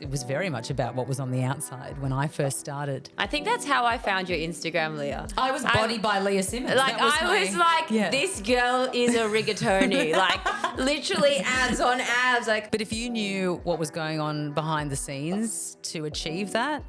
It was very much about what was on the outside when I first started. I think that's how I found your Instagram, Leah. I was bodied by Leah Simmons. Like, this girl is a rigatoni. Like, literally abs on abs. Like, But if you knew what was going on behind the scenes to achieve that,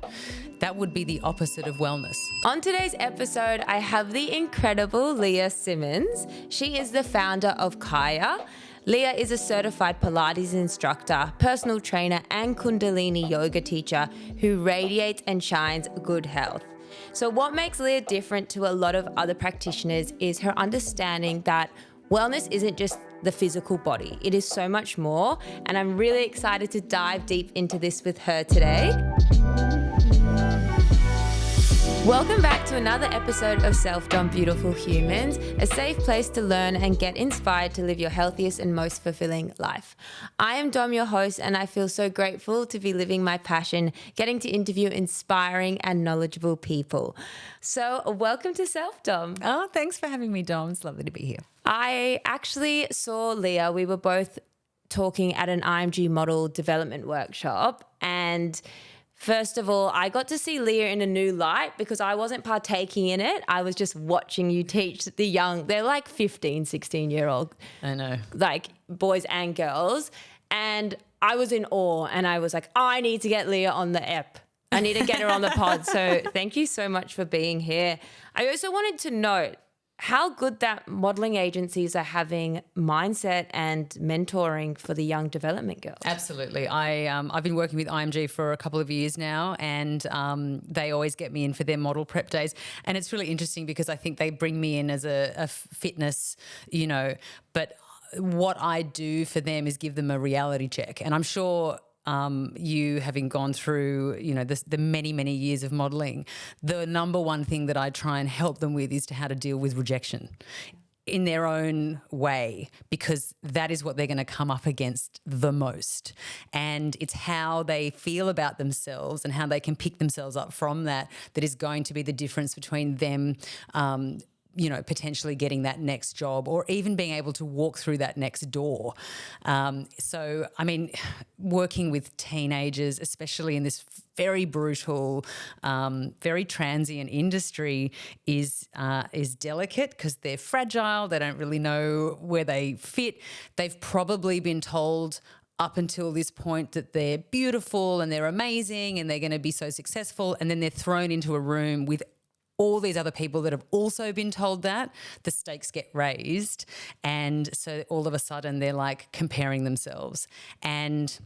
that would be the opposite of wellness. on today's episode, I have the incredible Leah Simmons. She is the founder of KAAIAA. Leah is a certified Pilates instructor, personal trainer, and kundalini yoga teacher who radiates and shines good health. So what makes Leah different to a lot of other practitioners is her understanding that wellness isn't just the physical body. It is so much more, and I'm really excited to dive deep into this with her today. Welcome back to another episode of Self-Dom Beautiful Humans, a safe place to learn and get inspired to live your healthiest and most fulfilling life. I am Dom, your host, and I feel so grateful to be living my passion, getting to interview inspiring and knowledgeable people. So welcome to Self-Dom. Oh, thanks for having me, Dom. It's lovely to be here. I actually saw Leah. We were both talking at an IMG model development workshop, and first of all, I got to see Leah in a new light because I wasn't partaking in it. I was just watching you teach the young, they're like 15, 16-year-old. I know. Like boys and girls. And I was in awe, and I was like, I need to get Leah on the app. I need to get her on the pod. So thank you so much for being here. I also wanted to note how good that modeling agencies are having mindset and mentoring for the young development girls. Absolutely. I've been working with IMG for a couple of years now, and they always get me in for their model prep days. And it's really interesting because I think they bring me in as a fitness, but what I do for them is give them a reality check. And I'm sure you having gone through, the many, many years of modelling, the number one thing that I try and help them with is to how to deal with rejection in their own way, because that is what they're going to come up against the most. And it's how they feel about themselves and how they can pick themselves up from that is going to be the difference between them potentially getting that next job or even being able to walk through that next door. Working with teenagers, especially in this very brutal, very transient industry is delicate because they're fragile. They don't really know where they fit. They've probably been told up until this point that they're beautiful and they're amazing and they're going to be so successful, and then they're thrown into a room with all these other people that have also been told that. The stakes get raised, and so all of a sudden they're like comparing themselves. And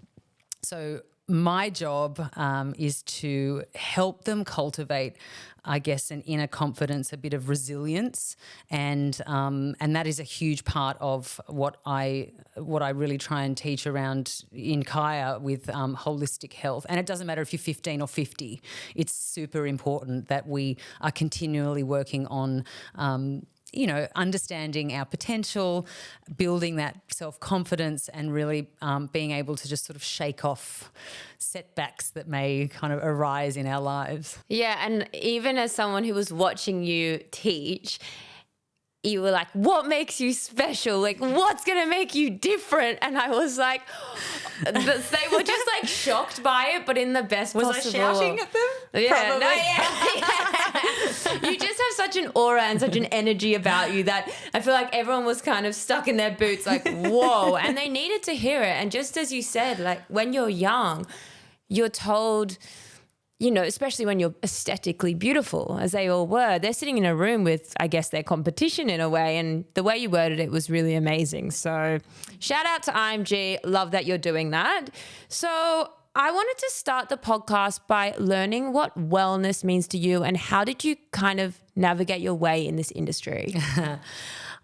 so my job is to help them cultivate, I guess, an inner confidence, a bit of resilience, and that is a huge part of what I really try and teach around in KAAIAA with holistic health. And it doesn't matter if you're 15 or 50. It's super important that we are continually working on understanding our potential, building that self-confidence, and really being able to just sort of shake off setbacks that may kind of arise in our lives. Yeah, and even as someone who was watching you teach, you were like, what makes you special? Like, what's going to make you different? And I was like, they were just like shocked by it, but in the best possible. Was I shouting at them? Yeah, Probably. no, yeah. You just have such an aura and such an energy about you that I feel like everyone was kind of stuck in their boots like, whoa. And they needed to hear it. And just as you said, like when you're young, you're told, especially when you're aesthetically beautiful, as they all were, they're sitting in a room with, I guess, their competition in a way. And the way you worded it was really amazing. So shout out to IMG. Love that you're doing that. So I wanted to start the podcast by learning what wellness means to you, and how did you kind of navigate your way in this industry?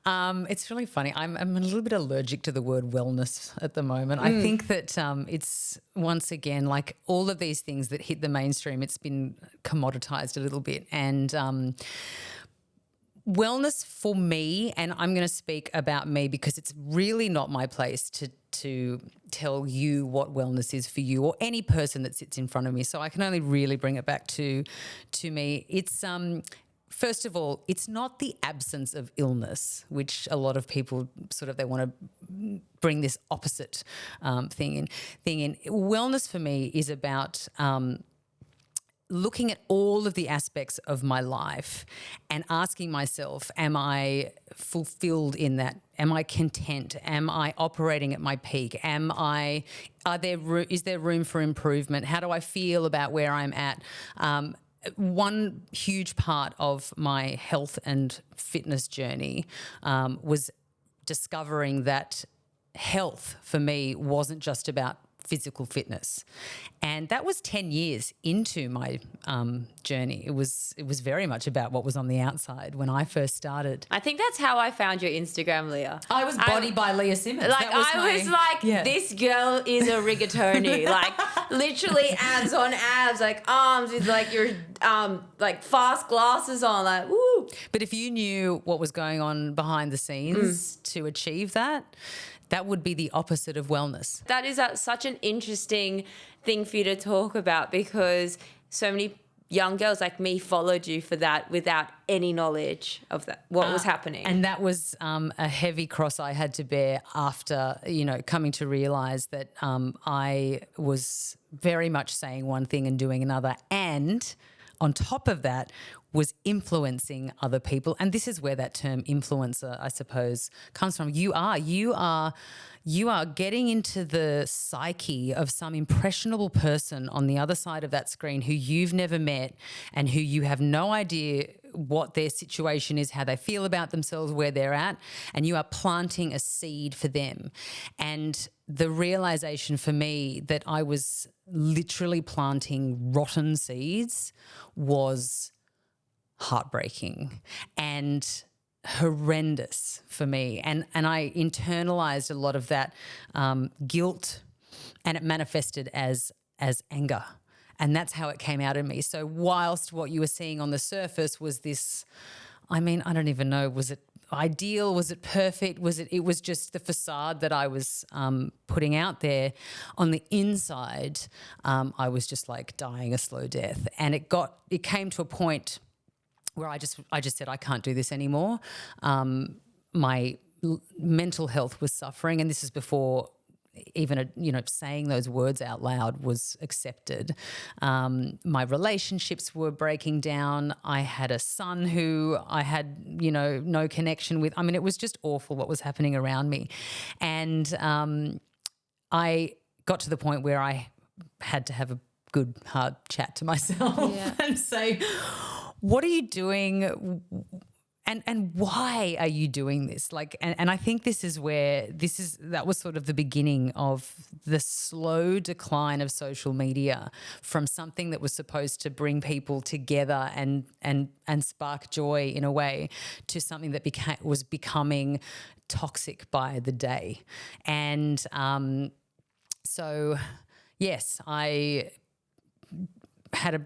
It's really funny. I'm a little bit allergic to the word wellness at the moment. I think that it's, once again, like all of these things that hit the mainstream, it's been commoditized a little bit. And wellness for me, and I'm going to speak about me because it's really not my place to tell you what wellness is for you or any person that sits in front of me. So I can only really bring it back to me. It's first of all, it's not the absence of illness, which a lot of people they want to bring this opposite thing in. Wellness for me is about looking at all of the aspects of my life and asking myself, am I fulfilled in that? Am I content? Am I operating at my peak? Is there room for improvement? How do I feel about where I'm at? One huge part of my health and fitness journey was discovering that health for me wasn't just about physical fitness. And that was 10 years into my journey. It was very much about what was on the outside when I first started. I think that's how I found your Instagram, Leah. I was body by Leah Simmons. This girl is a rigatoni. Like literally abs on abs, like arms with like your fast glasses on, like woo. But if you knew what was going on behind the scenes to achieve that, that would be the opposite of wellness. That is such an interesting thing for you to talk about, because so many young girls like me followed you for that without any knowledge of that, what was happening. And that was a heavy cross I had to bear after, coming to realise that I was very much saying one thing and doing another, and on top of that was influencing other people. And this is where that term influencer, I suppose, comes from. You are getting into the psyche of some impressionable person on the other side of that screen who you've never met and who you have no idea what their situation is, how they feel about themselves, where they're at, and you are planting a seed for them. And the realization for me that I was literally planting rotten seeds was heartbreaking and horrendous for me. And I internalized a lot of that guilt, and it manifested as anger. And that's how it came out in me. So whilst what you were seeing on the surface was this, I don't even know, was it ideal? Was it perfect? It was just the facade that I was putting out there. On the inside, I was just like dying a slow death. And it came to a point where I just said, I can't do this anymore. My mental health was suffering, and this is before even saying those words out loud was accepted. My relationships were breaking down. I had a son who I had no connection with. It was just awful what was happening around me, and I got to the point where I had to have a good hard chat to myself and say, what are you doing? And why are you doing this? And I think that was sort of the beginning of the slow decline of social media from something that was supposed to bring people together and spark joy in a way to something that was becoming toxic by the day. And so, yes, I had a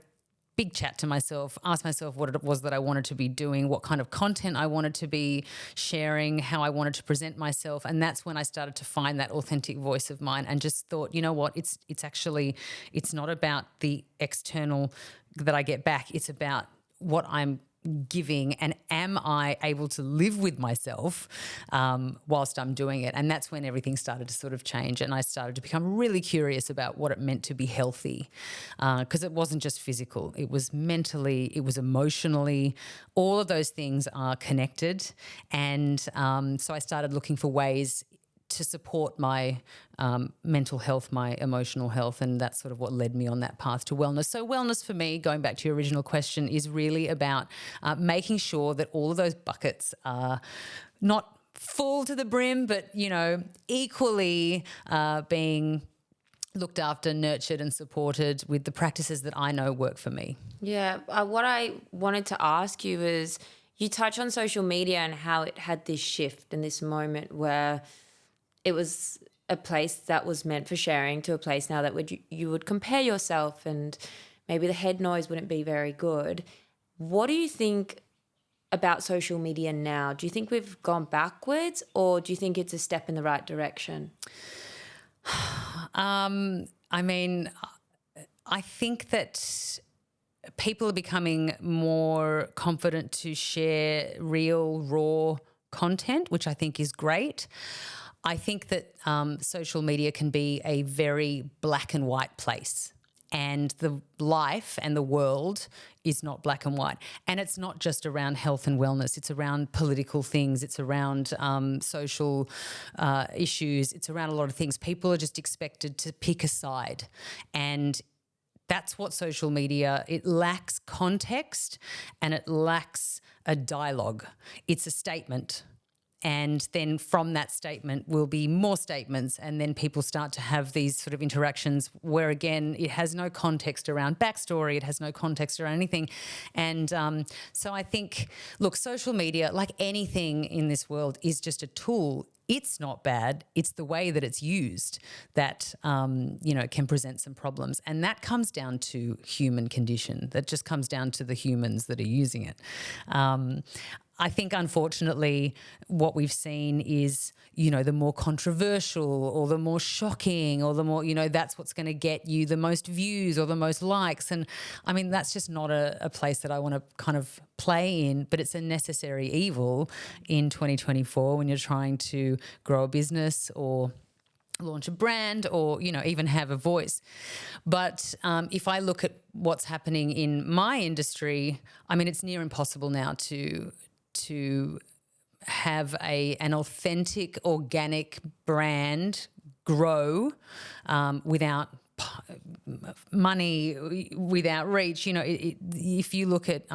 big chat to myself, asked myself what it was that I wanted to be doing, what kind of content I wanted to be sharing, how I wanted to present myself. And that's when I started to find that authentic voice of mine and just thought, you know what, it's not about the external that I get back. It's about what I'm giving, and am I able to live with myself whilst I'm doing it? And that's when everything started to sort of change, and I started to become really curious about what it meant to be healthy, because it wasn't just physical, it was mentally, it was emotionally, all of those things are connected. And so I started looking for ways to support my mental health, my emotional health, and that's sort of what led me on that path to wellness. So wellness for me, going back to your original question, is really about making sure that all of those buckets are not full to the brim, but, equally being looked after, nurtured and supported with the practices that I know work for me. Yeah. What I wanted to ask you is, you touch on social media and how it had this shift and this moment where it was a place that was meant for sharing to a place now that you would compare yourself, and maybe the head noise wouldn't be very good. What do you think about social media now? Do you think we've gone backwards, or do you think it's a step in the right direction? I think that people are becoming more confident to share real, raw content, which I think is great. I think that social media can be a very black and white place, and the life and the world is not black and white. And it's not just around health and wellness. It's around political things. It's around social issues. It's around a lot of things. People are just expected to pick a side, and that's what social media, it lacks context and it lacks a dialogue. It's a statement. And then from that statement will be more statements, and then people start to have these sort of interactions where, again, it has no context around backstory, it has no context around anything. And so I think, look, social media, like anything in this world, is just a tool. It's not bad. It's the way that it's used that, can present some problems. And that comes down to human condition. That just comes down to the humans that are using it. I think, unfortunately, what we've seen is, the more controversial or the more shocking or the more, that's what's going to get you the most views or the most likes. And I mean, that's just not a place that I want to kind of play in, but it's a necessary evil in 2024 when you're trying to grow a business or launch a brand or, even have a voice. But if I look at what's happening in my industry, I mean, it's near impossible now to have an authentic, organic brand grow without money, without reach. If you look at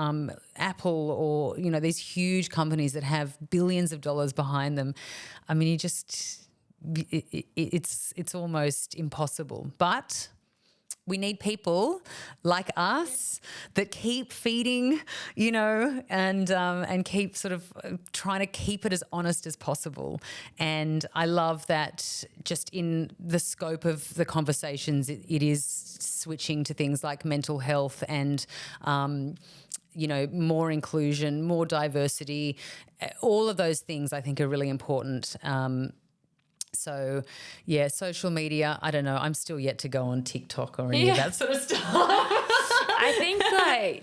Apple or, these huge companies that have billions of dollars behind them, I mean, it's almost impossible. But we need people like us that keep feeding, and keep sort of trying to keep it as honest as possible. And I love that just in the scope of the conversations, it is switching to things like mental health and more inclusion, more diversity. All of those things I think are really important. So, yeah, social media, I don't know. I'm still yet to go on TikTok or any of that sort of stuff. I think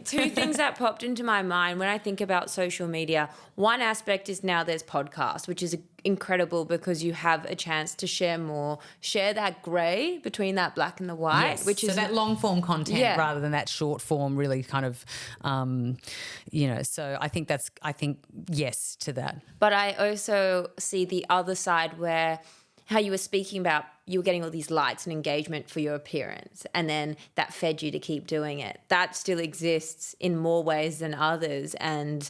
two things that popped into my mind when I think about social media. One aspect is now there's podcasts, which is incredible because you have a chance to share that grey between that black and the white. Yes, which is so that long form content rather than that short form really kind of, so I think yes to that. But I also see the other side where how you were speaking about you were getting all these likes and engagement for your appearance, and then that fed you to keep doing it. That still exists in more ways than others. And,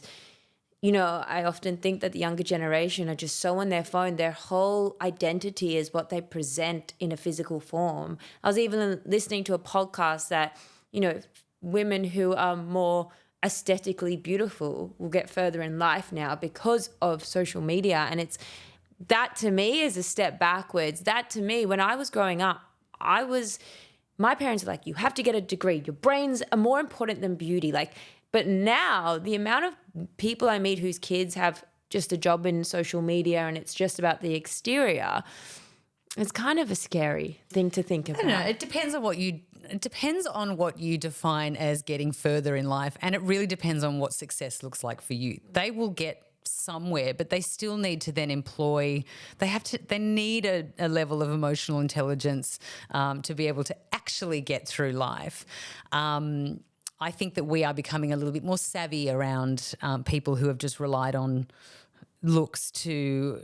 I often think that the younger generation are just so on their phone. Their whole identity is what they present in a physical form. I was even listening to a podcast that, women who are more aesthetically beautiful will get further in life now because of social media. And that to me is a step backwards. That to me, when I was growing up, my parents were like, you have to get a degree. Your brains are more important than beauty. But now the amount of people I meet whose kids have just a job in social media and it's just about the exterior, it's kind of a scary thing to think about. I don't know. It depends on what you define as getting further in life, and it really depends on what success looks like for you. They will get somewhere, but they still need to then they need a level of emotional intelligence to be able to actually get through life. I think that we are becoming a little bit more savvy around people who have just relied on looks to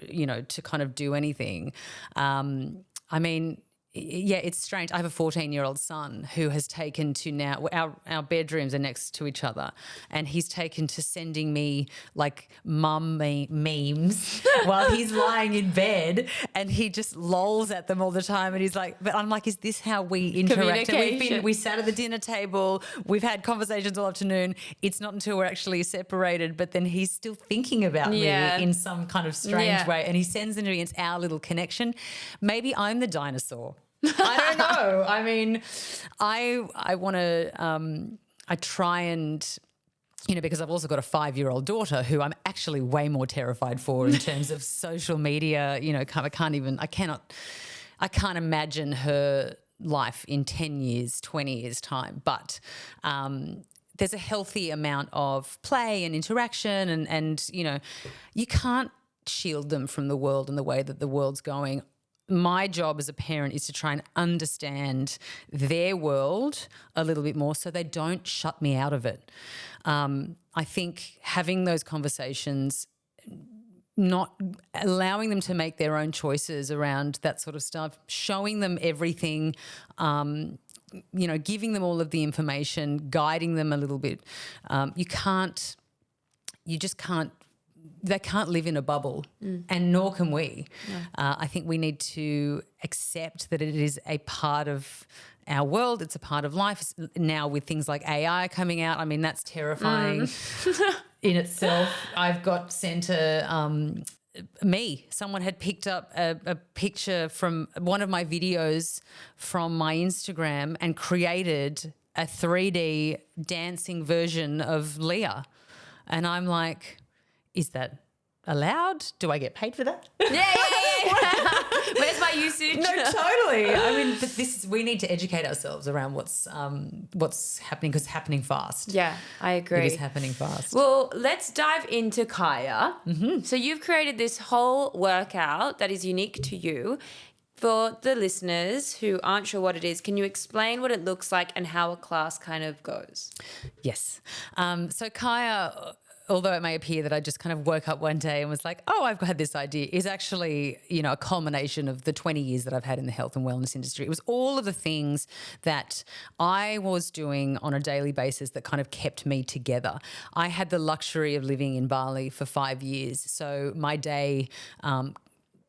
kind of do anything. I mean, yeah, it's strange. I have a 14-year-old son who has taken to now our bedrooms are next to each other, and he's taken to sending me like memes while he's lying in bed, and he just lolls at them all the time. And he's like, but I'm like, is this how we interact? We sat at the dinner table, we've had conversations all afternoon. It's not until we're actually separated, but then he's still thinking about me in some kind of strange way, and he sends it to me. It's our little connection. Maybe I'm the dinosaur. I don't know. I mean, I want to, I try and, because I've also got a 5-year-old daughter who I'm actually way more terrified for in terms of social media. I can't imagine her life in 10 years, 20 years time. But there's a healthy amount of play and interaction and you can't shield them from the world and the way that the world's going. My job as a parent is to try and understand their world a little bit more so they don't shut me out of it. I think having those conversations, not allowing them to make their own choices around that sort of stuff, showing them everything, giving them all of the information, guiding them a little bit. They can't live in a bubble, and nor can we. Yeah. I think we need to accept that it is a part of our world. It's a part of life. Now with things like AI coming out, I mean, that's terrifying in itself. I've got sent someone had picked up a picture from one of my videos from my Instagram and created a 3D dancing version of Leah. And I'm like, is that allowed? Do I get paid for that? Yeah. Where's my usage? No, totally. I mean, but we need to educate ourselves around what's happening, because it's happening fast. Yeah, I agree. It is happening fast. Well, let's dive into KAAAAA. Mm-hmm. So you've created this whole workout that is unique to you. For the listeners who aren't sure what it is, can you explain what it looks like and how a class kind of goes? Yes. So KAAAAA, although it may appear that I just kind of woke up one day and was like, oh, I've had this idea, is actually, a culmination of the 20 years that I've had in the health and wellness industry. It was all of the things that I was doing on a daily basis that kind of kept me together. I had the luxury of living in Bali for 5 years. So my day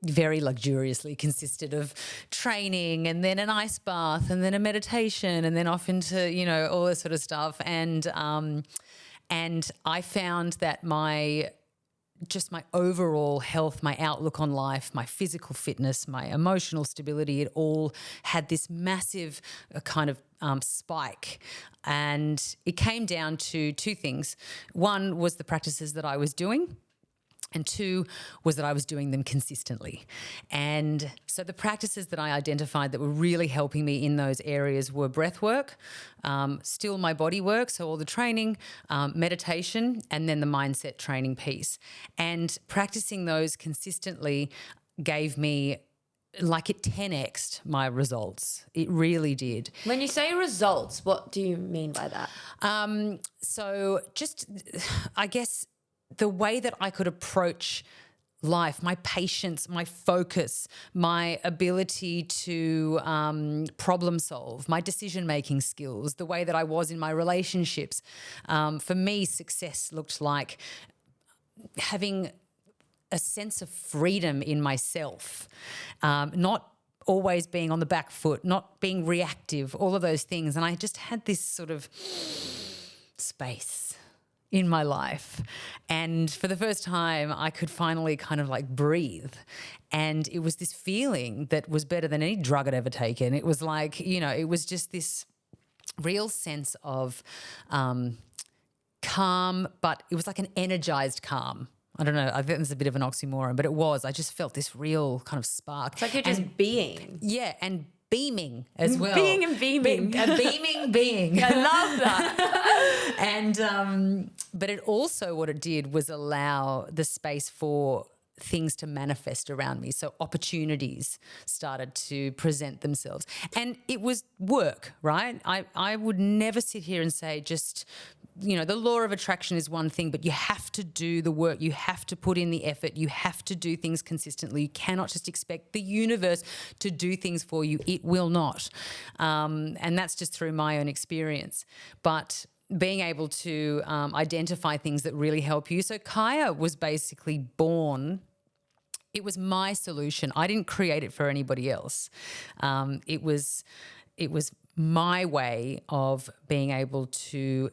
very luxuriously consisted of training and then an ice bath and then a meditation and then off into, all this sort of stuff. And I found that my overall health, my outlook on life, my physical fitness, my emotional stability, it all had this massive kind of spike. And it came down to two things. One was the practices that I was doing, and two was that I was doing them consistently. And so the practices that I identified that were really helping me in those areas were breath work, still my body work, so all the training, meditation, and then the mindset training piece. And practicing those consistently gave me, like, it 10x'd my results. It really did. When you say results, what do you mean by that? So just, I guess, the way that I could approach life, my patience, my focus, my ability to problem solve, my decision-making skills, the way that I was in my relationships. For me, success looked like having a sense of freedom in myself, not always being on the back foot, not being reactive, all of those things. And I just had this sort of space in my life. And for the first time, I could finally kind of like breathe. And it was this feeling that was better than any drug I'd ever taken. It was like, it was just this real sense of calm, but it was like an energized calm. I don't know, I think it's a bit of an oxymoron, but it was. I just felt this real kind of spark. It's like you're just being. Yeah, and beaming as well. Being and beaming. A beaming being. I love that. And but it also, what it did was allow the space for things to manifest around me. So opportunities started to present themselves. And it was work, right? I would never sit here and say just, the law of attraction is one thing, but you have to do the work. You have to put in the effort. You have to do things consistently. You cannot just expect the universe to do things for you. It will not. And that's just through my own experience. But being able to identify things that really help you. So KAAAAA was basically born. It was my solution. I didn't create it for anybody else. It was my way of being able to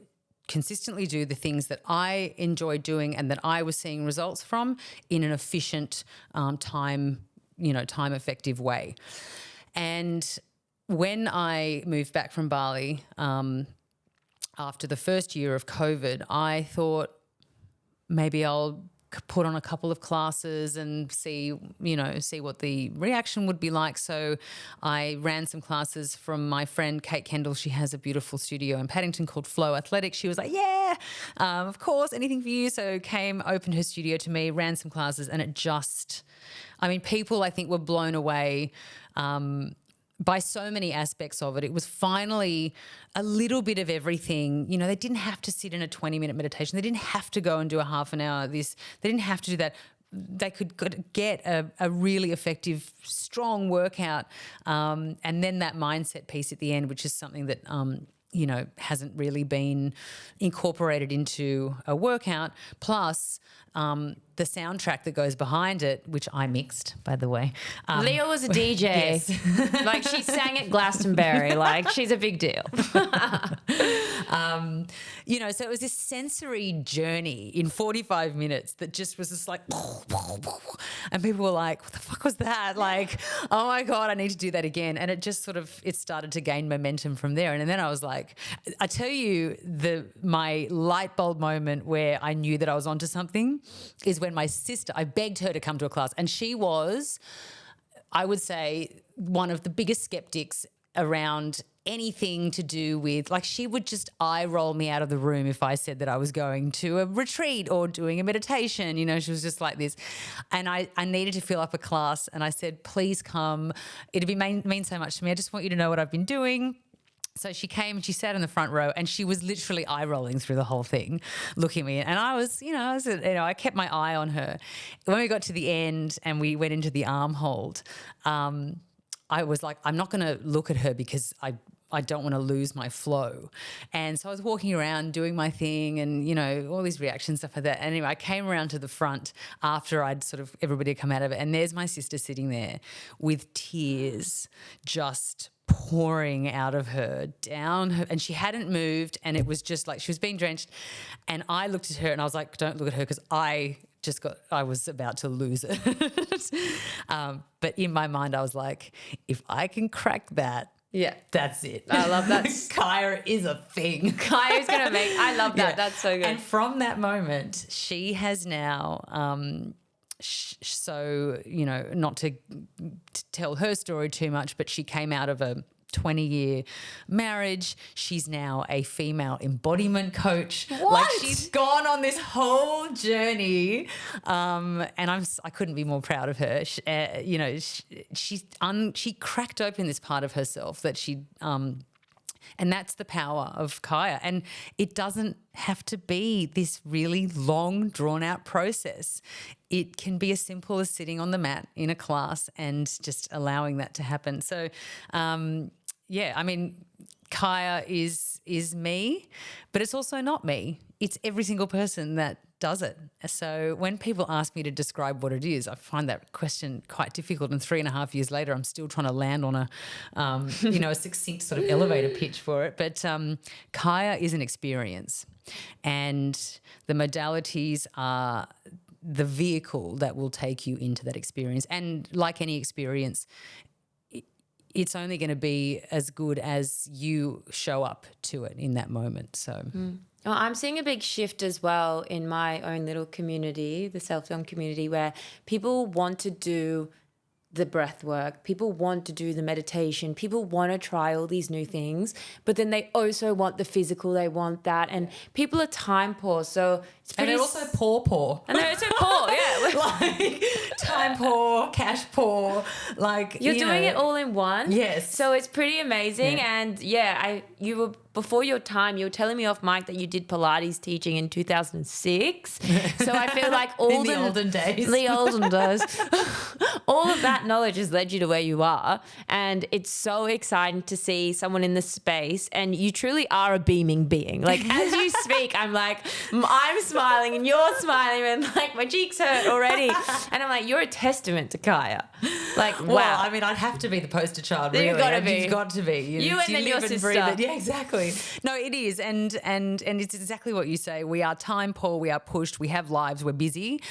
consistently do the things that I enjoyed doing and that I was seeing results from in an efficient, time effective way. And when I moved back from Bali, after the first year of COVID, I thought maybe I'll put on a couple of classes and see what the reaction would be like. So I ran some classes from my friend Kate Kendall. She has a beautiful studio in Paddington called Flow Athletics. She was like, yeah, of course, anything for you. So came, opened her studio to me, ran some classes, and it just, I mean, people I think were blown away by so many aspects of it. It was finally a little bit of everything. You know, they didn't have to sit in a 20-minute meditation. They didn't have to go and do a half an hour of this. They didn't have to do that. They could get a really effective, strong workout, and then that mindset piece at the end, which is something that hasn't really been incorporated into a workout, plus the soundtrack that goes behind it, which I mixed, by the way. Leah was a DJ. Yes. Like, she sang at Glastonbury. Like, she's a big deal. So it was this sensory journey in 45 minutes that just was just like, and people were like, what the fuck was that? Like, oh my God, I need to do that again. And it just it started to gain momentum from there. And then I was like, I tell you, my light bulb moment where I knew that I was onto something is when my sister, I begged her to come to a class, and she was, I would say, one of the biggest skeptics around anything to do with, like, she would just eye roll me out of the room if I said that I was going to a retreat or doing a meditation. She was just like this. And I needed to fill up a class, and I said, please come. It'd mean so much to me. I just want you to know what I've been doing. So she came and she sat in the front row, and she was literally eye rolling through the whole thing, looking at me. And I kept my eye on her. When we got to the end and we went into the arm hold, I was like, I'm not going to look at her because I don't want to lose my flow. And so I was walking around doing my thing and, all these reactions, stuff like that. And anyway, I came around to the front after I'd everybody had come out of it. And there's my sister sitting there with tears just pouring out of her down her, and she hadn't moved, and it was just like she was being drenched. And I looked at her and I was like, don't look at her, because I was about to lose it. But in my mind I was like, if I can crack that, yeah, that's it. I love that. KAAIAA is a thing. KAAIAA's going to make, I love that. Yeah. That's so good. And from that moment, she has now, not to tell her story too much, but she came out of a 20-year marriage. She's now a female embodiment coach. What? Like, she's gone on this whole journey, and I couldn't be more proud of her. She cracked open this part of herself that and that's the power of KAAIAA. And it doesn't have to be this really long, drawn-out process. It can be as simple as sitting on the mat in a class and just allowing that to happen. So, KAAIAA is me, but it's also not me. It's every single person that does it. So when people ask me to describe what it is, I find that question quite difficult. And 3.5 years later, I'm still trying to land on a succinct sort of elevator pitch for it. But KAAIAA is an experience, and the modalities are the vehicle that will take you into that experience. And like any experience, it's only going to be as good as you show up to it in that moment. So Well, I'm seeing a big shift as well in my own little community, the self-love community, where people want to do the breath work, people want to do the meditation, people want to try all these new things, but then they also want the physical, they want that, and people are time poor, so it's pretty... And they're also poor. And they're also poor, yeah. Like, time poor, cash poor, like... You're doing it all in one. Yes. So it's pretty amazing, and you were... Before your time, you were telling me off mic that you did Pilates teaching in 2006. So I feel like in the olden days. The olden days. All of that knowledge has led you to where you are. And it's so exciting to see someone in this space. And you truly are a beaming being. Like, as you speak, I'm like, I'm smiling and you're smiling and like my cheeks hurt already. And I'm like, you're a testament to KAAIAA. Like, wow. Well, I mean, I'd have to be the poster child, really. You've got to be. You've got to be. You and then your sister. Yeah, exactly. No, it is. And it's exactly what you say. We are time poor. We are pushed. We have lives. We're busy.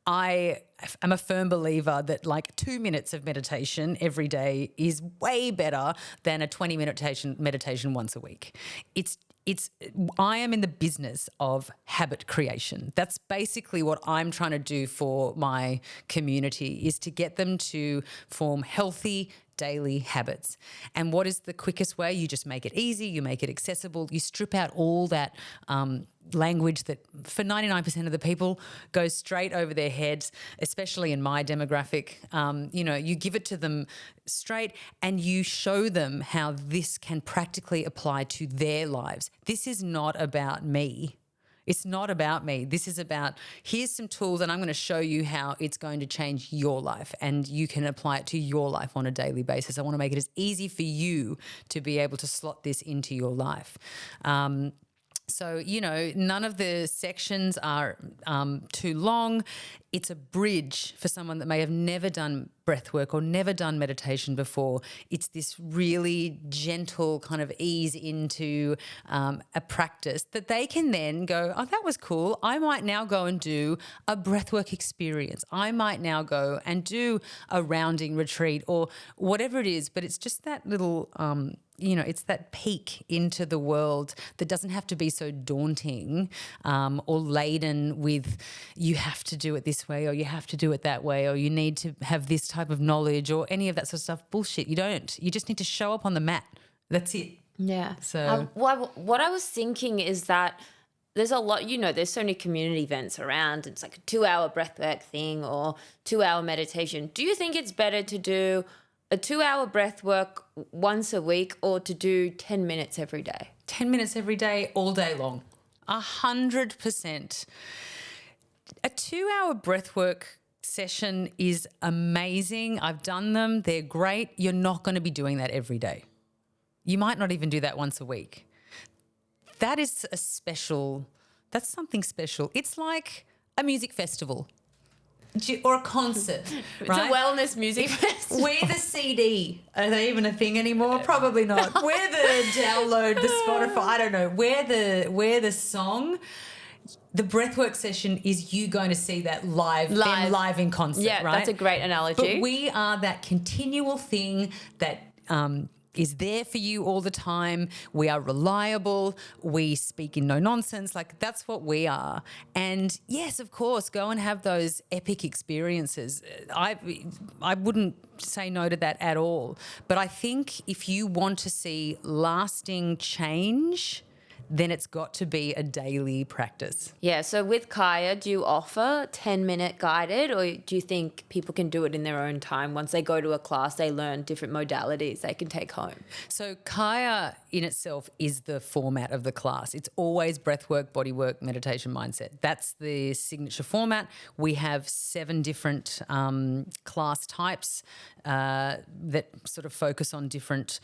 I am a firm believer that like 2 minutes of meditation every day is way better than a 20-minute meditation once a week. I am in the business of habit creation. That's basically what I'm trying to do for my community, is to get them to form healthy daily habits. And what is the quickest way? You just make it easy, you make it accessible, you strip out all that language that for 99% of the people goes straight over their heads, especially in my demographic. You give it to them straight and you show them how this can practically apply to their lives. This is not about me. It's not about me. This is about, here's some tools and I'm going to show you how it's going to change your life and you can apply it to your life on a daily basis. I want to make it as easy for you to be able to slot this into your life. So, none of the sections are too long. It's a bridge for someone that may have never done breath work or never done meditation before. It's this really gentle kind of ease into a practice that they can then go, oh, that was cool. I might now go and do a breathwork experience. I might now go and do a rounding retreat or whatever it is. But it's just that little it's that peek into the world that doesn't have to be so daunting or laden with you have to do it this way or you have to do it that way or you need to have this type of knowledge or any of that sort of stuff. Bullshit. You don't. You just need to show up on the mat. That's it. Yeah. So what I was thinking is that there's a lot, there's so many community events around. It's like a 2-hour breathwork thing or 2-hour meditation. Do you think it's better to do a 2-hour breath work once a week or to do 10 minutes every day? 10 minutes every day, all day long. 100%. A 2-hour breath work session is amazing. I've done them. They're great. You're not going to be doing that every day. You might not even do that once a week. That is that's something special. It's like a music festival. Or a concert, right? It's a wellness music festival. We're the CD. Are they even a thing anymore? Probably not. No. We're the download, the Spotify. I don't know. We're the song. The breathwork session is you going to see that live in concert, yeah, right? That's a great analogy. But we are that continual thing that is there for you all the time. We are reliable. We speak in no nonsense. Like that's what we are. And yes, of course, go and have those epic experiences. I wouldn't say no to that at all. But I think if you want to see lasting change, then it's got to be a daily practice. Yeah, so with KAAIAA, do you offer 10-minute guided or do you think people can do it in their own time? Once they go to a class, they learn different modalities they can take home. So KAAIAA in itself is the format of the class. It's always breathwork, bodywork, meditation, mindset. That's the signature format. We have 7 different class types that sort of focus on different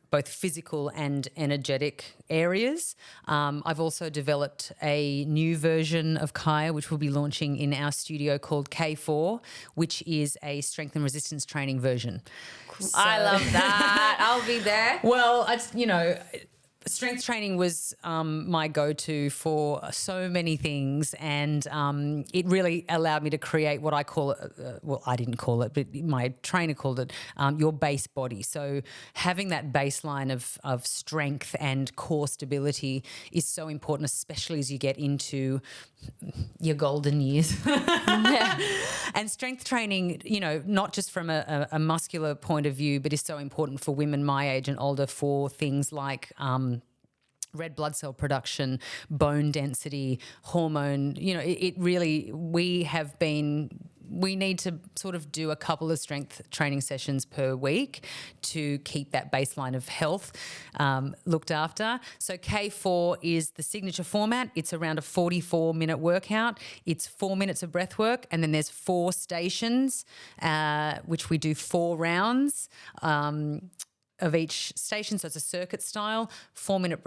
both physical and energetic areas. I've also developed a new version of KAAIAA, which we'll be launching in our studio called K4, which is a strength and resistance training version. Cool. So, I love that. I'll be there. Well, strength training was my go-to for so many things, and it really allowed me to create what I call it, I didn't call it, but my trainer called it your base body. So having that baseline of strength and core stability is so important, especially as you get into your golden years. Yeah. And strength training, not just from a muscular point of view, but is so important for women my age and older for things like red blood cell production, bone density, hormone. We need to sort of do a couple of strength training sessions per week to keep that baseline of health looked after. So K4 is the signature format. It's around a 44-minute workout. It's 4 minutes of breath work, and then there's 4 stations, which we do 4 rounds of each station. So it's a circuit style, 4 minute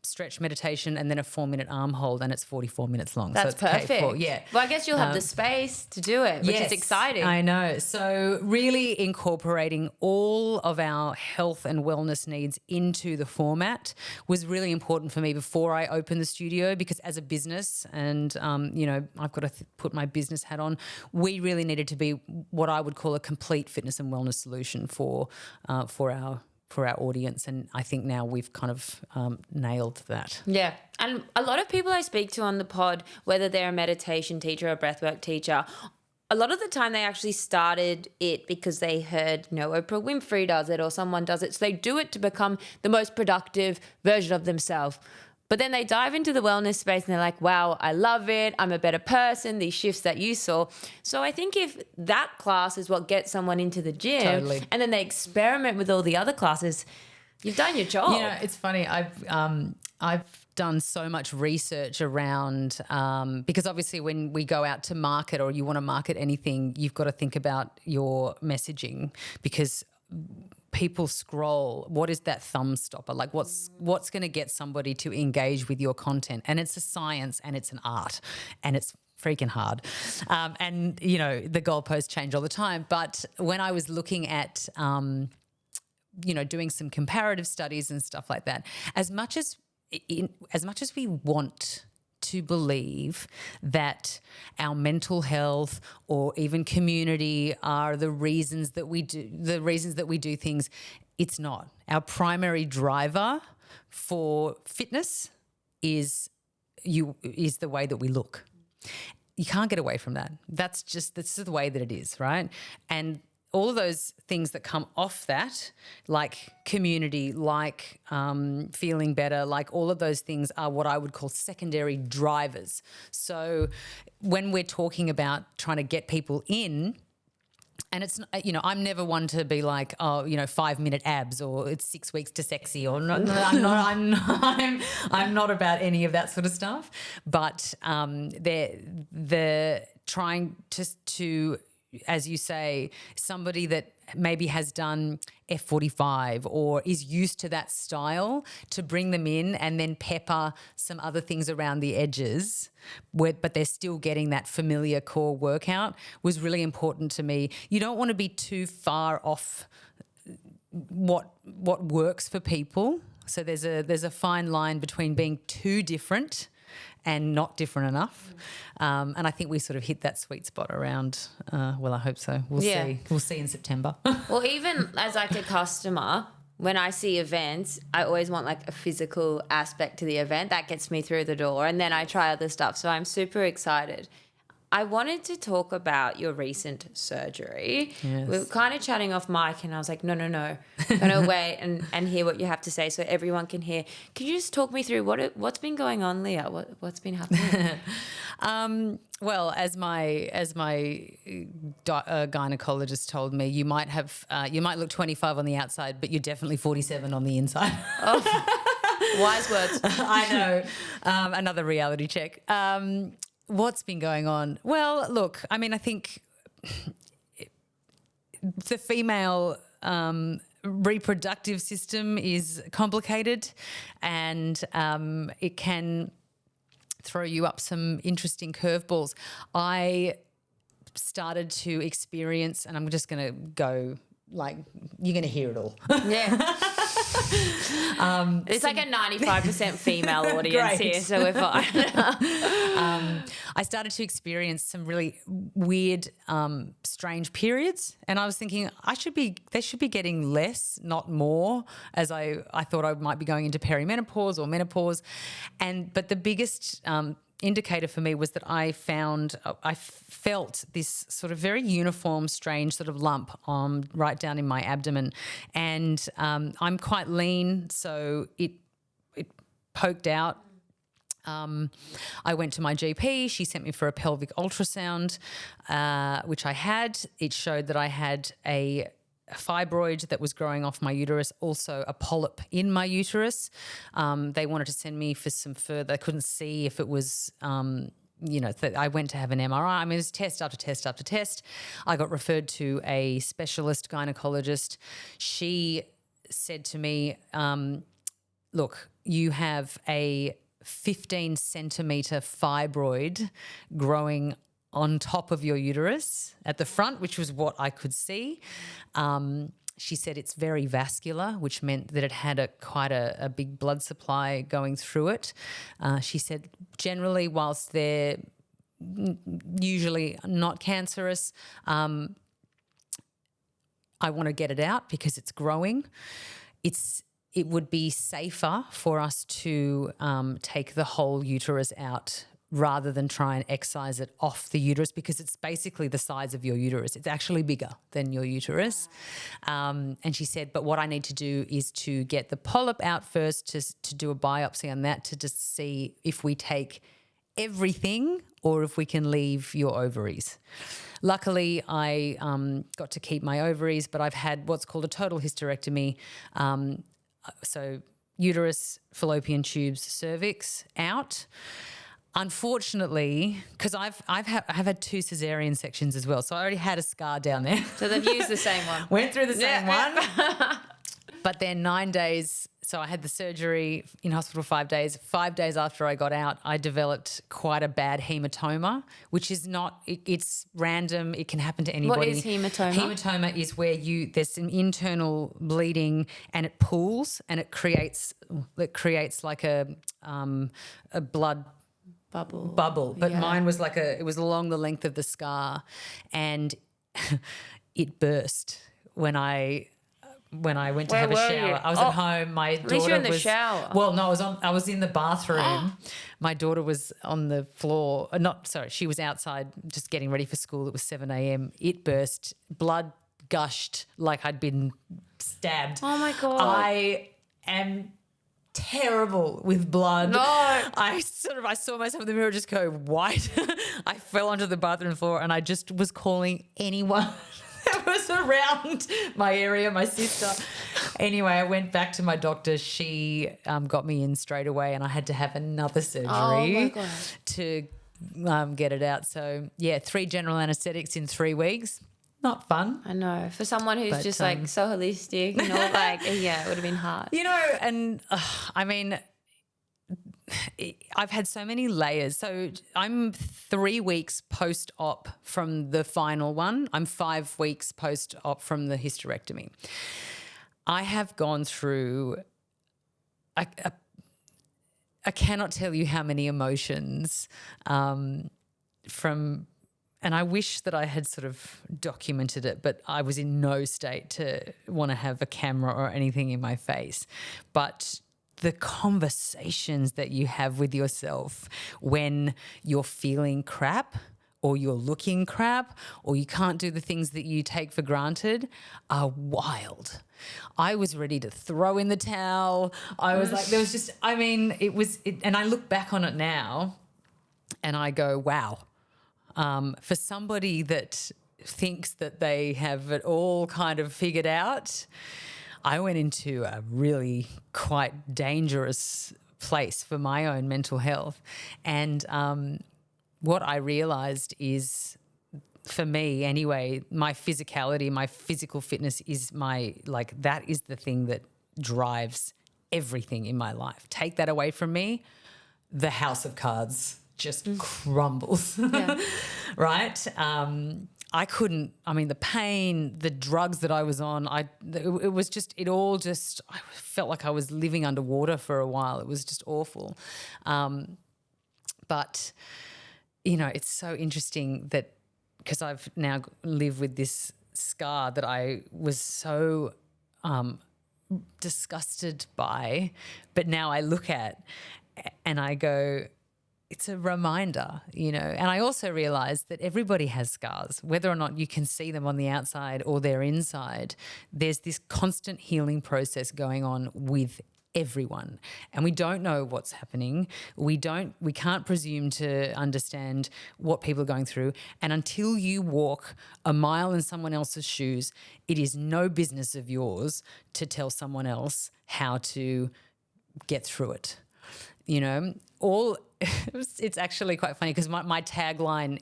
stretch meditation and then a 4-minute arm hold, and it's 44 minutes long. That's so it's perfect. K4, yeah. Well, I guess you'll have the space to do it, which is exciting. I know. So really incorporating all of our health and wellness needs into the format was really important for me before I opened the studio, because as a business, and I've got to put my business hat on, we really needed to be what I would call a complete fitness and wellness solution for our audience, and I think now we've kind of nailed that. Yeah. And a lot of people I speak to on the pod, whether they're a meditation teacher or a breathwork teacher, a lot of the time they actually started it because they heard, Oprah Winfrey does it or someone does it. So they do it to become the most productive version of themselves. But then they dive into the wellness space and they're like, wow, I love it. I'm a better person. These shifts that you saw. So I think if that class is what gets someone into the gym, Totally. and then they experiment with all the other classes, you've done your job. It's funny. I've done so much research around because obviously when we go out to market or you want to market anything, you've got to think about your messaging, because people scroll. What is that thumb stopper? Like what's going to get somebody to engage with your content? And it's a science and it's an art and it's freaking hard. And the goalposts change all the time. But when I was looking at, doing some comparative studies and stuff like that, as much as we want to believe that our mental health or even community are the reasons that we do things, it's not. Our primary driver for fitness is the way that we look. You can't get away from that. That's the way that it is, right? And all of those things that come off that, like community, like feeling better, like all of those things are what I would call secondary drivers. So when we're talking about trying to get people in, and it's, I'm never one to be like, 5-minute abs or it's 6 weeks to sexy or not. I'm not about any of that sort of stuff. But they're trying to, as you say, somebody that maybe has done F45 or is used to that style, to bring them in and then pepper some other things around the edges, but they're still getting that familiar core workout, was really important to me. You don't want to be too far off what works for people. So there's a fine line between being too different and not different enough. And I think we sort of hit that sweet spot around, I hope so. We'll see. We'll see in September. Well, even as like a customer, when I see events, I always want like a physical aspect to the event that gets me through the door, and then I try other stuff. So I'm super excited. I wanted to talk about your recent surgery. Yes. We were kind of chatting off mic and I was like, no. I'm going to wait and hear what you have to say so everyone can hear. Can you just talk me through what's been going on, Leah? What's been happening? Well, as my gynecologist told me, you might look 25 on the outside, but you're definitely 47 on the inside. Oh, wise words. I know. Another reality check. What's been going on? Well, look, I mean, I think the female reproductive system is complicated, and it can throw you up some interesting curveballs. I started to experience, and I'm just going to go, like, you're going to hear it all. Yeah. It's like a 95% female audience here, so we're fine. I started to experience some really weird, strange periods, and I was thinking they should be getting less, not more, as I thought I might be going into perimenopause or menopause, but the biggest indicator for me was that I felt this sort of very uniform, strange sort of lump right down in my abdomen, and I'm quite lean, so it poked out. I went to my GP. She sent me for a pelvic ultrasound, which I had. It showed that I had a fibroid that was growing off my uterus, also a polyp in my uterus. They wanted to send me for some further. I couldn't see if it was, I went to have an MRI. I mean, it was test after test after test. I got referred to a specialist gynecologist. She said to me, look, you have a 15 centimeter fibroid growing on top of your uterus at the front, which was what I could see. She said it's very vascular, which meant that it had quite a big blood supply going through it. She said generally, whilst they're usually not cancerous, I want to get it out because it's growing. It would be safer for us to take the whole uterus out rather than try and excise it off the uterus, because it's basically the size of your uterus. It's actually bigger than your uterus. And she said, but what I need to do is to get the polyp out first, to do a biopsy on that, to just see if we take everything or if we can leave your ovaries. Luckily, I got to keep my ovaries, but I've had what's called a total hysterectomy. So uterus, fallopian tubes, cervix out. Unfortunately, because I have had 2 cesarean sections as well, so I already had a scar down there. So they've used the same one. Went through the same one. But then 9 days, so I had the surgery in hospital 5 days. 5 days after I got out, I developed quite a bad hematoma, which is not, it's random. It can happen to anybody. What is hematoma? Hematoma is where there's some internal bleeding and it pools and it creates like a blood bubble. But mine was it was along the length of the scar, and it burst when I went to have a shower. You? I was at home. My daughter was in the was shower. Well, no, I was in the bathroom. My daughter was on the floor. She was outside just getting ready for school. It was 7 a.m. It burst. Blood gushed like I'd been stabbed. Oh my God. I am terrible with blood. No. I saw myself in the mirror just go white. I fell onto the bathroom floor and I just was calling anyone that was around my area, my sister. Anyway, I went back to my doctor. She got me in straight away and I had to have another surgery to get it out. So, 3 general anaesthetics in 3 weeks. Not fun. I know. For someone who's just so holistic, it would have been hard. And I mean, I've had so many layers. So I'm 3 weeks post-op from the final one. I'm 5 weeks post-op from the hysterectomy. I have gone through I cannot tell you how many emotions and I wish that I had sort of documented it, but I was in no state to want to have a camera or anything in my face. But the conversations that you have with yourself when you're feeling crap or you're looking crap or you can't do the things that you take for granted are wild. I was ready to throw in the towel. I was like, and I look back on it now and I go, wow. For somebody that thinks that they have it all kind of figured out, I went into a really quite dangerous place for my own mental health. And what I realised is, for me anyway, my physicality, my physical fitness is that is the thing that drives everything in my life. Take that away from me, the house of cards just crumbles, right? The pain, the drugs that I was on, I felt like I was living underwater for a while. It was just awful. But, it's so interesting that because I've now lived with this scar that I was so disgusted by, but now I look at and I go, it's a reminder, and I also realised that everybody has scars, whether or not you can see them on the outside or they're inside. There's this constant healing process going on with everyone, and we don't know what's happening. We can't presume to understand what people are going through, and until you walk a mile in someone else's shoes, it is no business of yours to tell someone else how to get through it. It's actually quite funny because my tagline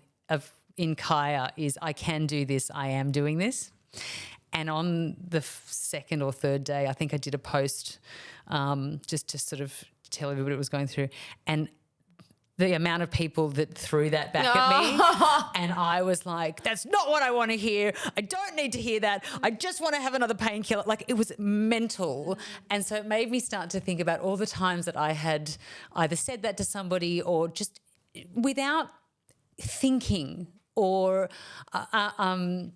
in KAAIAA is, I can do this, I am doing this. And on the second or third day, I think I did a post just to sort of tell everybody what was going through. And the amount of people that threw that back at me, and I was like, that's not what I want to hear. I don't need to hear that. I just want to have another painkiller. Like, it was mental. And so it made me start to think about all the times that I had either said that to somebody or just without thinking or, and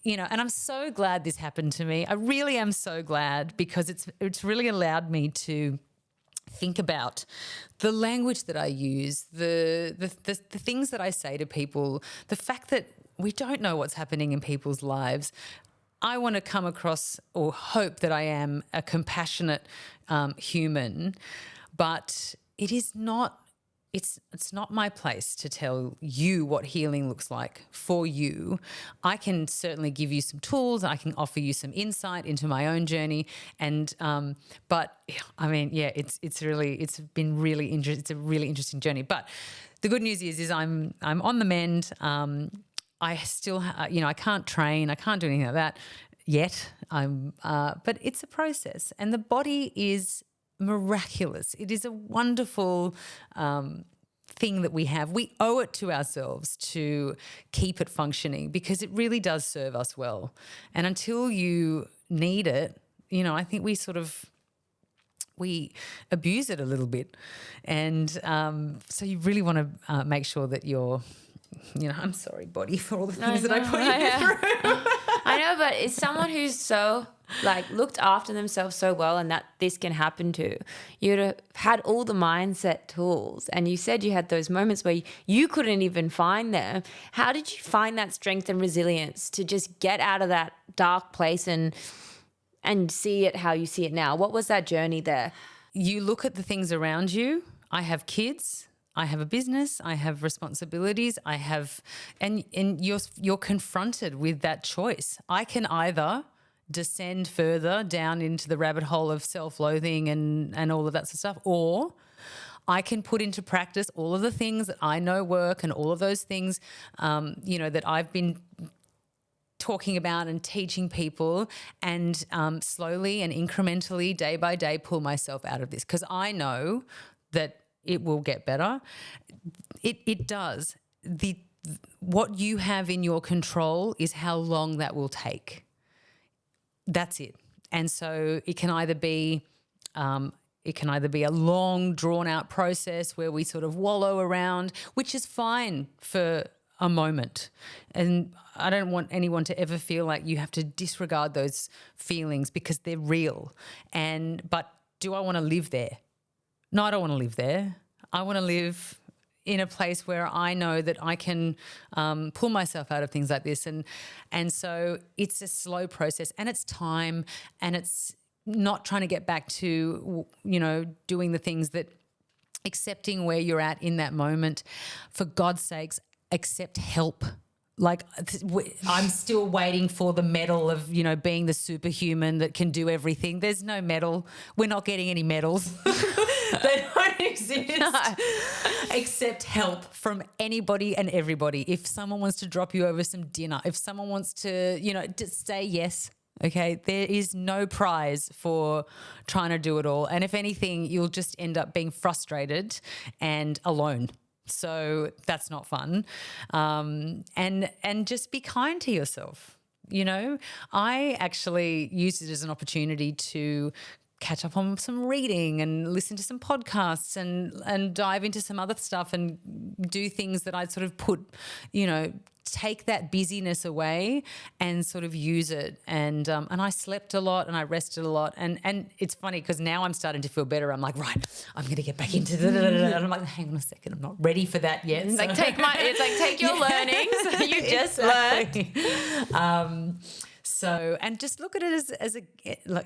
I'm so glad this happened to me. I really am so glad, because it's really allowed me to think about the language that I use, the things that I say to people, the fact that we don't know what's happening in people's lives. I want to come across, or hope that I am, a compassionate human, but it is not. It's not my place to tell you what healing looks like for you. I can certainly give you some tools. I can offer you some insight into my own journey. And but I mean, yeah, it's been really interesting. It's a really interesting journey. But the good news is I'm on the mend. I still, I can't train. I can't do anything like that yet. But it's a process, and the body is miraculous. It is a wonderful thing that we have. We owe it to ourselves to keep it functioning, because it really does serve us well. And until you need it, I think we abuse it a little bit. And so you really want to make sure that you're, I'm sorry, body, for all the things that I put you through. I know, but it's someone who's so looked after themselves so well, and that this can happen to. You'd have had all the mindset tools, and you said you had those moments where you couldn't even find them. How did you find that strength and resilience to just get out of that dark place and see it how you see it now? What was that journey there? You look at the things around you. I have kids. I have a business, I have responsibilities, and you're confronted with that choice. I can either descend further down into the rabbit hole of self-loathing and all of that sort of stuff, or I can put into practice all of the things that I know work, and all of those things, that I've been talking about and teaching people, and slowly and incrementally, day by day, pull myself out of this, because I know that it will get better. It does. What you have in your control is how long that will take. That's it. And so it can either be a long, drawn-out process where we sort of wallow around, which is fine for a moment. And I don't want anyone to ever feel like you have to disregard those feelings, because they're real. But do I want to live there? No, I don't want to live there. I want to live in a place where I know that I can pull myself out of things like this. And so it's a slow process, and it's time, and it's not trying to get back to, doing the things that, accepting where you're at in that moment. For God's sakes, accept help. Like, I'm still waiting for the medal of, being the superhuman that can do everything. There's no medal. We're not getting any medals. They don't exist. No. Accept help from anybody and everybody. If someone wants to drop you over some dinner, if someone wants to, just say yes. Okay, there is no prize for trying to do it all. And if anything, you'll just end up being frustrated and alone. So that's not fun. And just be kind to yourself. I actually used it as an opportunity to catch up on some reading and listen to some podcasts and dive into some other stuff and do things that I'd sort of put, take that busyness away and sort of use it. And I slept a lot and I rested a lot. And it's funny because now I'm starting to feel better. I'm like, right, I'm going to get back into the and I'm like, hang on a second, I'm not ready for that yet. It's like take your learnings you just learned. So, and just look at it as a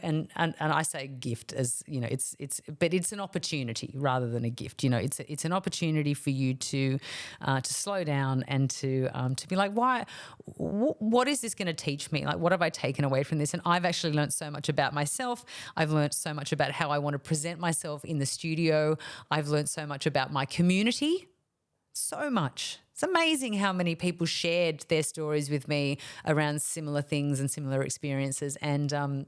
and I say gift as, but it's an opportunity rather than a gift. It's an opportunity for you to slow down and to be like, what is this going to teach me? Like, what have I taken away from this? And I've actually learned so much about myself. I've learned so much about how I want to present myself in the studio. I've learned so much about my community. so much. It's amazing how many people shared their stories with me around similar things and similar experiences. And,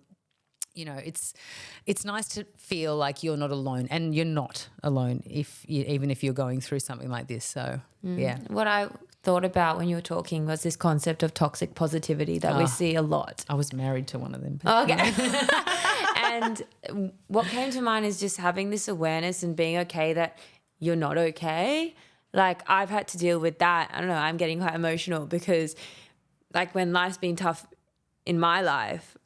you know, it's nice to feel like you're not alone, and you're not alone even if you're going through something like this. So, yeah. What I thought about when you were talking was this concept of toxic positivity that we see a lot. I was married to one of them. Oh, okay. And what came to mind is just having this awareness and being okay that you're not okay. Like, I've had to deal with that. I don't know, I'm getting quite emotional because, like, when life's been tough in my life,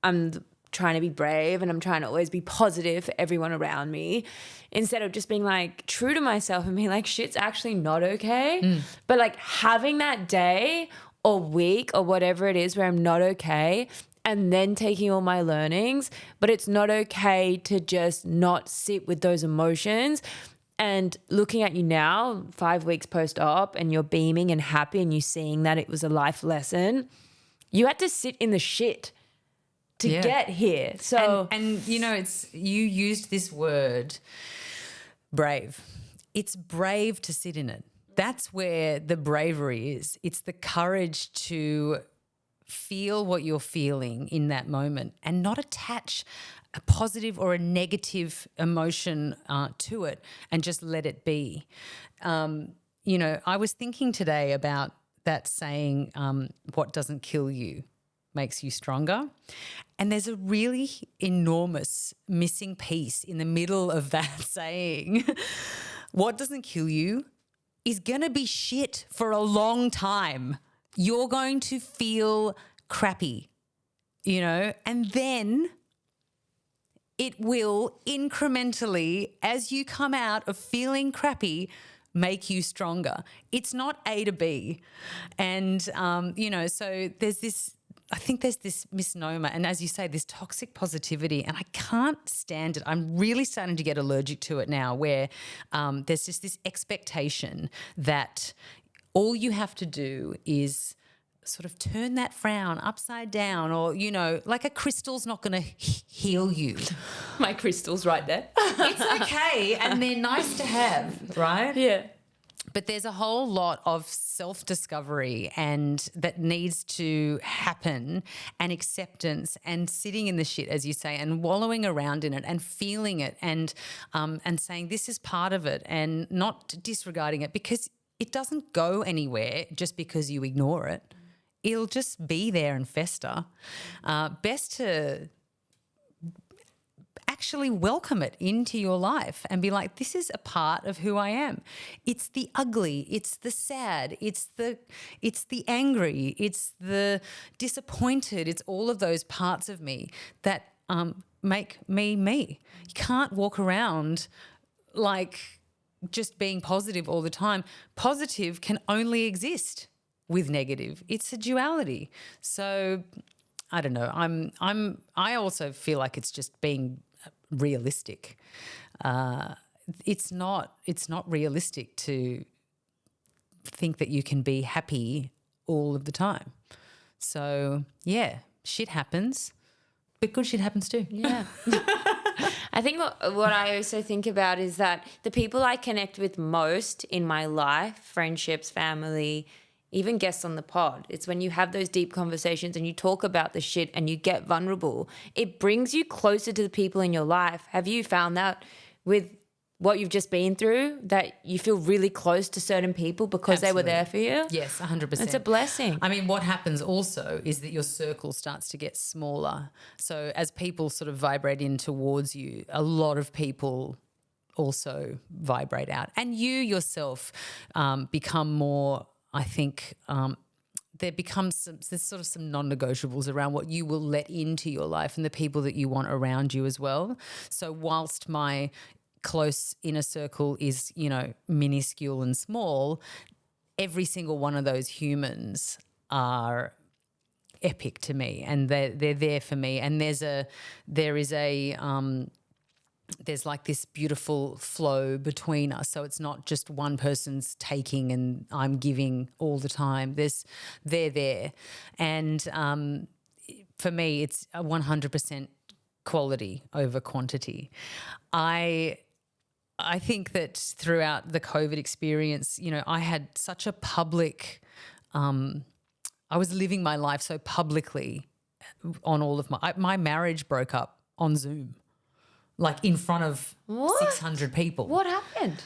I'm trying to be brave and I'm trying to always be positive for everyone around me, instead of just being like true to myself and being like, shit's actually not okay. But like having that day or week or whatever it is where I'm not okay, and then taking all my learnings, but it's not okay to just not sit with those emotions. And looking at you now, 5 weeks post-op, and you're beaming and happy and you seeing that it was a life lesson. You had to sit in the shit to get here. So and you know, you used this word brave. It's brave to sit in it. That's where the bravery is. It's the courage to feel what you're feeling in that moment and not attach a positive or a negative emotion to it, and just let it be. You know, I was thinking today about that saying, what doesn't kill you makes you stronger. And there's a really enormous missing piece in the middle of that saying. What doesn't kill you is going to be shit for a long time. You're going to feel crappy, you know, and then it will incrementally, as you come out of feeling crappy, make you stronger. It's not A to B. And, you know, so I think there's this misnomer, and as you say, this toxic positivity, and I can't stand it. I'm really starting to get allergic to it now, where there's just this expectation that all you have to do is sort of turn that frown upside down, or, you know, like a crystal's not going to heal you. My crystal's right there. It's okay, and they're nice to have, right? Yeah. But there's a whole lot of self-discovery and that needs to happen, and acceptance, and sitting in the shit, as you say, and wallowing around in it and feeling it, and saying this is part of it, and not disregarding it, because it doesn't go anywhere just because you ignore it. It'll just be there and fester. Best to actually welcome it into your life and be like, this is a part of who I am. It's the ugly, it's the sad, it's the angry, it's the disappointed, it's all of those parts of me that make me me. You can't walk around like just being positive all the time. Positive can only exist with negative. It's a duality. So I don't know. I also feel like it's just being realistic. It's not realistic to think that you can be happy all of the time. So yeah, shit happens, but good shit happens too. Yeah. I think what I also think about is that the people I connect with most in my life, friendships, family, even guests on the pod, it's when you have those deep conversations and you talk about the shit and you get vulnerable. It brings you closer to the people in your life. Have you found that with what you've just been through, that you feel really close to certain people because they were there for you? Yes, 100%. It's a blessing. I mean, what happens also is that your circle starts to get smaller. So as people sort of vibrate in towards you, a lot of people also vibrate out. And you yourself become more, I think, there becomes there's sort of some non-negotiables around what you will let into your life and the people that you want around you as well. So whilst my close inner circle is, you know, minuscule and small, every single one of those humans are epic to me, and they're there for me. And there's like this beautiful flow between us. So it's not just one person's taking and I'm giving all the time. They're there. And for me, it's a 100% quality over quantity. I I think that throughout the COVID experience, you know, I had such a public, I was living my life so publicly on all of my marriage broke up on Zoom, like in front of 600 people. What happened?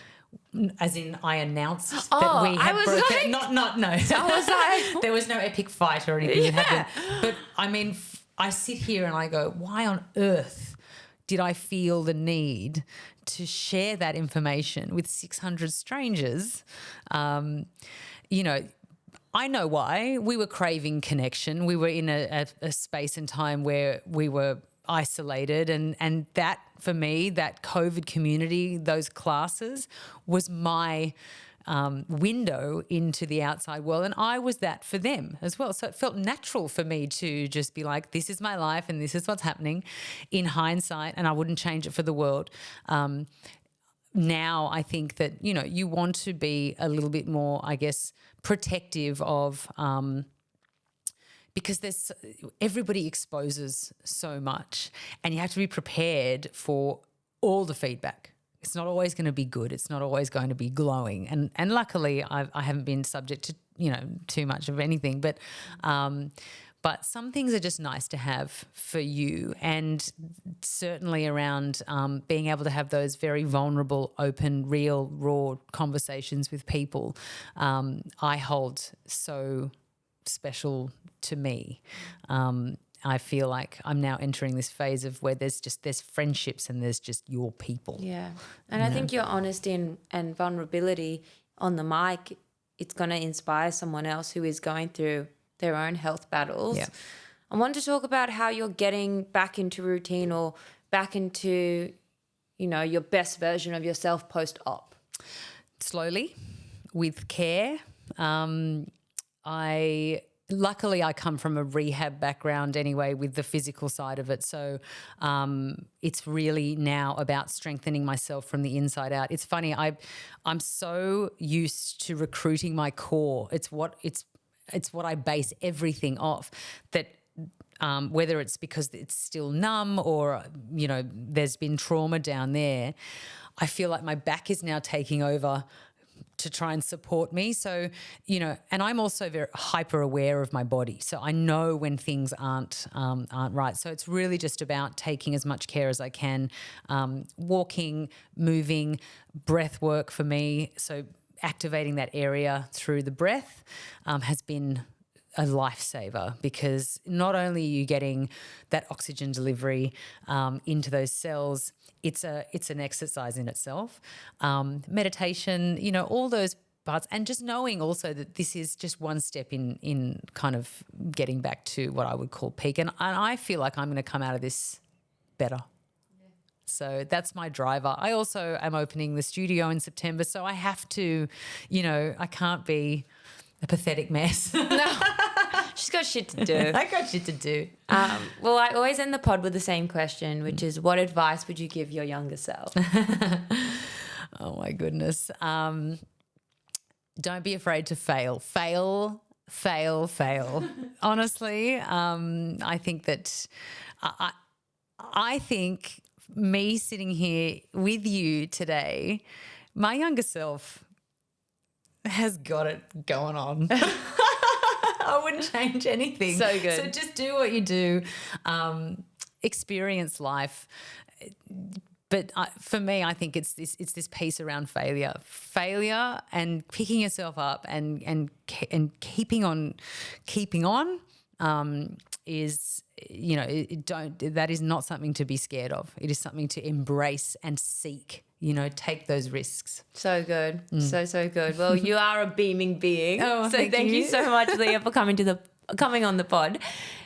As in, I announced that we had broken. No. I was like, there was no epic fight or anything that happened. But I mean, I sit here and I go, why on earth did I feel the need to share that information with 600 strangers? You know, I know why. We were craving connection. We were in a space and time where we were isolated, and that for me, that COVID community, those classes was my window into the outside world, and I was that for them as well. So it felt natural for me to just be like, this is my life and this is what's happening in hindsight, and I wouldn't change it for the world. Now I think that, you know, you want to be a little bit more, I guess, protective of because everybody exposes so much, and you have to be prepared for all the feedback. It's not always going to be good. It's not always going to be glowing. And luckily I haven't been subject to, you know, too much of anything. But some things are just nice to have for you, and certainly around being able to have those very vulnerable, open, real, raw conversations with people, I hold so special to me. I feel like I'm now entering this phase of where there's friendships and there's just your people. Yeah. And I think your honesty and vulnerability on the mic, it's going to inspire someone else who is going through their own health battles. Yeah. I want to talk about how you're getting back into routine or back into, you know, your best version of yourself post-op. Slowly, with care. Luckily, I come from a rehab background anyway with the physical side of it. So it's really now about strengthening myself from the inside out. It's funny, I'm so used to recruiting my core. It's what I base everything off, that whether it's because it's still numb or, you know, there's been trauma down there, I feel like my back is now taking over to try and support me. So, you know, and I'm also very hyper aware of my body. So I know when things aren't right. So it's really just about taking as much care as I can, walking, moving, breath work for me. So activating that area through the breath has been a lifesaver, because not only are you getting that oxygen delivery into those cells, it's an exercise in itself. Meditation, you know, all those parts, and just knowing also that this is just one step in kind of getting back to what I would call peak. And I feel like I'm going to come out of this better. Yeah. So that's my driver. I also am opening the studio in September, so I have to, you know, I can't be a pathetic mess. No. She's got shit to do. I got shit to do. Well, I always end the pod with the same question, which is, what advice would you give your younger self? Oh, my goodness. Don't be afraid to fail. Fail. Honestly, I think that I think me sitting here with you today, my younger self has got it going on. I wouldn't change anything. So good. So just do what you do, experience life. But for me, I think it's this piece around failure and picking yourself up and keeping on is, you know, that is not something to be scared of. It is something to embrace and seek. You know, take those risks. So good. So good. Well, you are a beaming being. Oh, so thank you so much, Leah, for coming on the pod.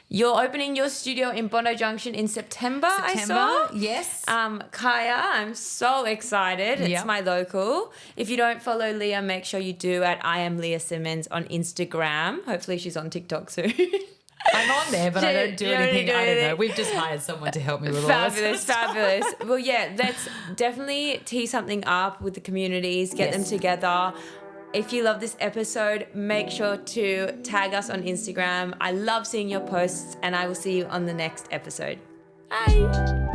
You're opening your studio in Bondi Junction in September, I saw. Yes. KAAIAA, I'm so excited. It's my local. If you don't follow Leah, make sure you do at I am Leah Simmons on Instagram. Hopefully she's on TikTok soon. I'm on there, but I don't do anything. I don't know. We've just hired someone to help me with all this. Fabulous. Well, yeah, let's definitely tee something up with the communities, get them together. If you love this episode, make sure to tag us on Instagram. I love seeing your posts, and I will see you on the next episode. Bye.